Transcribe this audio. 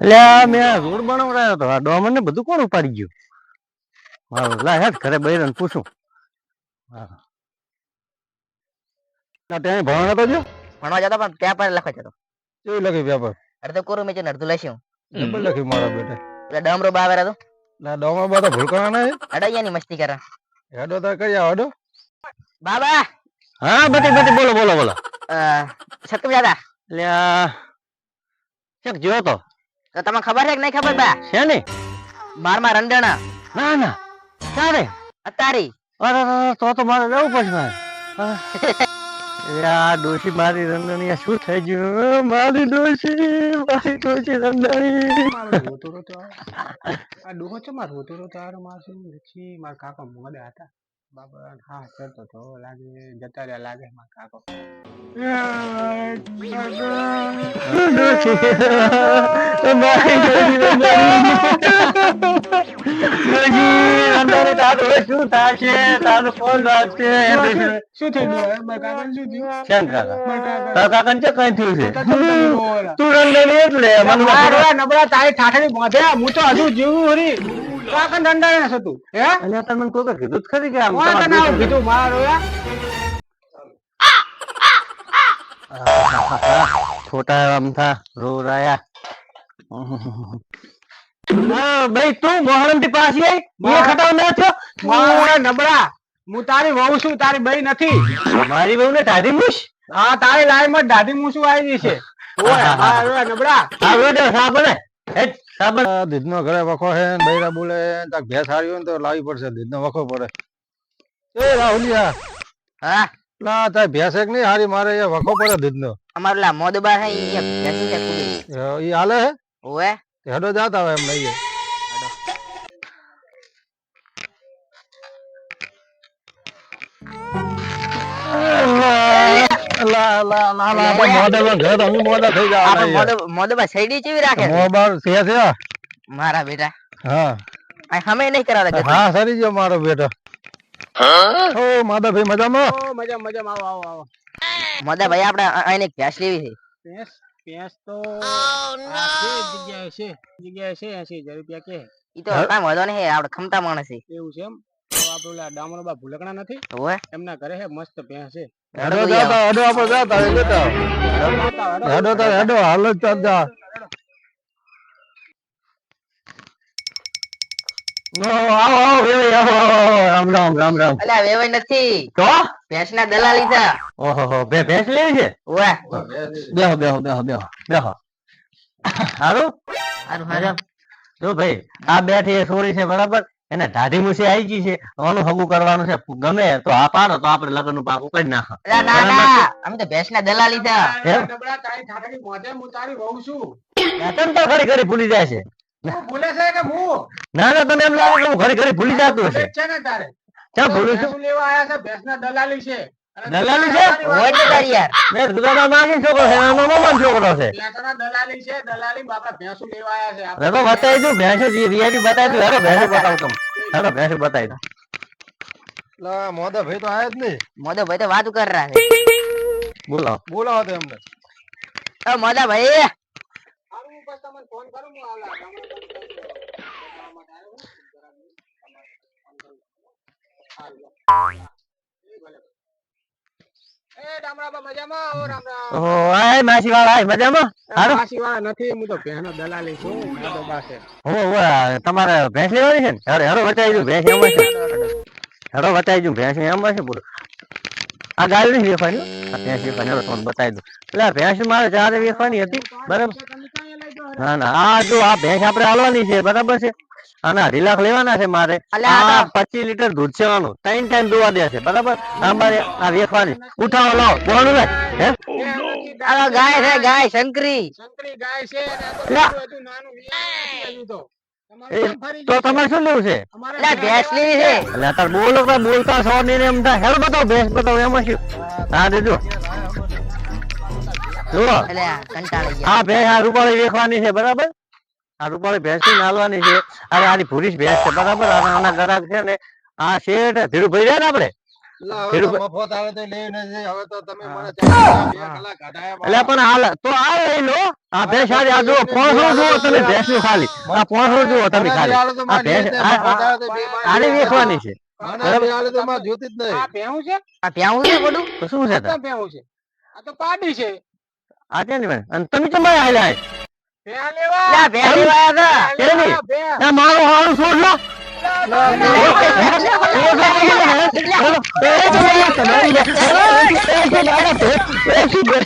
એટલે મેં રોડ બનાવડાયો હતો, આ ડોમર ને બધું કોણ ઉપાડી ગયું? હા લા હેડ ઘરે બૈરન પૂછું. હા ત્યાં ભણવા તો જો ભણવા જતો પણ પેપર લખવા જતો. કેવું લખ્યું પેપર? અડધો કોરું મેં અડધું લખ્યું. ડબલ લખ્યું મારા બેટા. એટલે ડમરો બાવેર હતો. ના ડોમર બધા ભૂલ કરવાના છે. અડાઈયાની મસ્તી કરે. હેડો તાર કરી આવો હેડો. બાબા હા બટી બટી બોલો બોલો બોલો. સત્યમ દાદા એટલે ચક જો તો તમને ખબર છે કે નહીં ખબર બા? છે ને 12મા રંડણા. ના ના ચાલે અતારી. અરે તો મારે જવું પડશે. યા ડોશી મારી રંધણી શું થઈ ગયું? મારી ડોશી રંધણી આ ડોહો છે મારો તો તારો માસી પછી મારા કાકા મોડા હતા બાબા. હા કરતો તો લાગે જતા રહ્યા લાગે મારા કાકો. શું થશે? તારું ફોન રાખશે. શું થઈ ગયું મારા કાકા? શું થયું? શ્યામ કાકા તારા કાકા ને કઈ થયું છે? તું તું રંધણી એટલે નબળા તારી ઠાઠડી બાંધ્યા હું તો હજુ જીવું હરી કાકા દંડાને હતું હે અને તમને કોઈ કીધું જ ખરી કે આમ કોણ તને આવું કીધું મારો છોટા આમ થા રો રાયા. ભાઈ તું મોહરમ થી પાછી આવી ખટાવ ના છો? મારા નબળા હું તારી વહુ છું, તારી બઈ નથી. મારી બહુ ને દાઢી મૂછ? હા તારી લાઈન માં દાઢી મૂછું આવી છે. નબળા દૂધ નો ઘરે વખો હે બૈરા બોલે ભેંસ હારી હોય ને તો લાવવી પડશે. દૂધ નો વખો પડે. એ રાહુલિયા હા ના તારી ભેંસ એક નહીં હારી મારે વખો પડે દૂધ નો. અમાર લા મોદબા હે ઈ બેસી છે કુડી. ઈ હાલે હે? ઓએ હેડો જાતા હોય એમ લઈએ. મોદબા શેડી ચેવી રાખે? મારા બેટા હા હમે નહીં કરાવતા. હા સરી ગયો મારો બેટો. ઓ માધવભાઈ મજામાં? મજા મજા આવો આવો આવો. મોદા ભાઈ આપણે આઈને ભેંસ લેવી છે. ભેંસ તો જગ્યાએ છે 80,000 રૂપિયા કે. ઈ તો કામ વધો નહીં, આપણે ખમતા માણસ છે. એવું છે એમ? તો આપણે ઓલા ડામરો બા ભૂલકણા નથી ઓએ એમના ઘરે હે મસ્ત ભેંસ છે. હેડો જાતા હેડો આપણે જાતા લેતા હેડો તાર હેડો હાલ જ ચાલતા. નો આવો આવો વેવાઈ આવો રામ રામ રામ રામ. અલ્યા વેવાઈ નથી તો ભેંસના દલાલી છે. ઓહો ભેંસ લેવી છે? ઓએ બેહો બેહો બેહો બેહો બેહો. હારું હારું હારું. જો ભાઈ આ બેઠી સોરી છે બરાબર, એને ઢાઢી મૂછી આવી ગઈ છે, આનું હગું કરવાનું છે. ગમે તો આ પાડો તો આપણે લગ્ન નું પાકું કરી નાખો. ના ના અમે તો ભેંસના દલાલી છે. નબળા તારી ઠાઠડી મોઢે હું તારી વહુ છું. તને તો ઘડી ઘડી ભૂલી જાય છે. ભૂલે છે કે હું ના ના તને એમ લાગે કે હું ઘડી ઘડી ભૂલી જતું હશે. છે ને તારે ક્યાં ભૂલું છું? ભેંસું લેવા આયા છે, ભેંસના દલાલી છે. દલાલી છે? ઓય તો તારી યાર મેં દુકાનદાર માગી છોકરો છે, એનો મામાનો છોકરો છે. લેસના દલાલી છે, દલાલી બાપા ભેંસું લેવા આયા છે. હવે બતાવી દઉં ભેંસો રિયાલિટી બતાવી દઉં. હેડો ભેંસો બતાવું તમને. હેડો ભેંસો બતાવી દઉં. લા મોદા ભાઈ તો આયા જ નહીં. મોદો ભાઈ તો વાત કર રહ્યા છે. બોલાવો બોલાવો તો એમને. મોદા ભાઈ હું બસ તમને ફોન કરું હું આલા એ ડામરાબા મજામાં આવો. રામ રામ. ઓહો આય માસી વાળા આય મજામાં? હારું માસી વાળા નથી, હું તો ભેંસનો દલાલી છું. માધવબા છે. હો તમારે ભેંસ લેવાની છે ને? હેડો હેડો બતાવી દઉં ભેંસ એમ છે. હેડો બતાવી દઉં ભેંસ એમ છે. બોલો આ ગાય નહીં વેફાની, આ ભેંસ વેફાની. હેડો તમને બતાવી દઉં. એટલે ભેંસ મારે ચારે વેફાની હતી બરાબર. ના ના આ જો આ ભેંસ આપણે હાલવાની છે બરાબર છે. અને 2.5 લાખ લેવાના છે મારે. આ 25 લીટર દૂધ છે આનું, 3 ટાઈમ દોવા દે છે બરાબર. અમારે આ વેફાની ઉઠાવો લાવો કોણ રે હે? આ ગાય છે, ગાય શંકરી શંકરી ગાય છે. લા. નાનું હજુ તો તો તમારે શું લેવું છે? એટલે ભેંસ લેવી છે. એટલે તાર બોલતા સો ને એમ થાય. હેડો બતાવો ભેંસ બતાવો એમાં શું. હા દેજો જુઓ એટલે કંટાળી ગયા. આ ભેંસ આ રૂપાળી વેચવાની છે બરાબર. આ રૂપાળી ભેંસ ની નાલવાની છે. અરે આની ભૂરી ભેંસ છે બરાબર. આના ગરાક છે ને આ શેઠ ધીરુભાઈ રહ્યા ને આપડે ખેડૂત- મફત આવે તો લઈને જઈ. હવે તો તમે મને હા. 2 કલાક હટાયા એટલે પણ હાલ તો આ લઈ લો આ ભેંસ હારી આ જુઓ પોણસો જુઓ તમે ભેંસ નું ખાલી આ પોણસો જુઓ તમે ખાલી આ ભેંસ આને વેચવાની છે જોતી જ આ ભેહું છે આ પ્યાવું છે બધું તો શું છે આ તો ભેહું છે આ તો પાડી છે આ છે ને ભાઈ અને તમે તમારે હાલ્યા છે. ભેહ લેવા લા ભેં લેવા આવ્યા હતા. કેની? આ ભેહ. આ મારો હારું છોડ લો એટલે- એ